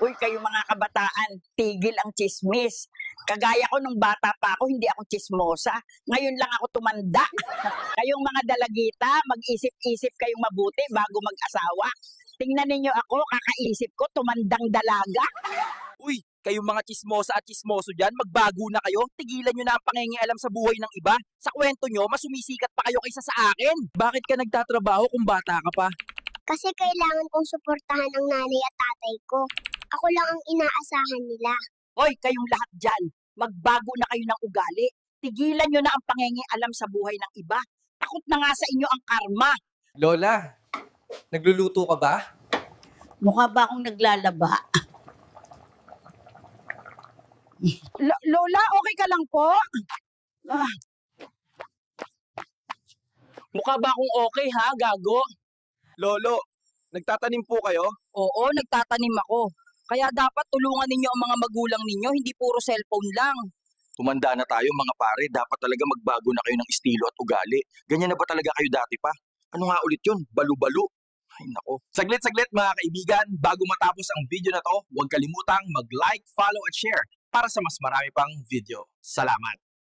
Uy, kayo mga kabataan, tigil ang tsismis. Kagaya ko nung bata pa ako, hindi ako tsismosa. Ngayon lang ako tumanda. Kayong mga dalagita, mag-isip-isip kayong mabuti bago mag-asawa. Tingnan ninyo ako, kakaisip ko, tumandang dalaga. Uy, kayong mga chismosa at chismoso dyan, magbago na kayo. Tigilan nyo na ang pangingialam sa buhay ng iba. Sa kwento nyo, mas sumisikat pa kayo kaysa sa akin. Bakit ka nagtatrabaho kung bata ka pa? Kasi kailangan kong suportahan ang nanay at tatay ko. Ako lang ang inaasahan nila. Hoy, kayong lahat dyan, magbago na kayo ng ugali. Tigilan nyo na ang pangingialam sa buhay ng iba. Takot na nga sa inyo ang karma. Lola, nagluluto ka ba? Mukha ba akong naglalaba? Lola, okay ka lang po? Mukha ba akong okay ha, gago? Lolo, nagtatanim po kayo? Oo, nagtatanim ako. Kaya dapat tulungan ninyo ang mga magulang ninyo, hindi puro cellphone lang. Tumanda na tayo mga pare, dapat talaga magbago na kayo ng estilo at ugali. Ganyan na ba talaga kayo dati pa? Ano nga ulit yun? Balu-balu? Ay nako. Saglit-saglit mga kaibigan, bago matapos ang video na to, huwag kalimutang mag-like, follow at share para sa mas marami pang video. Salamat!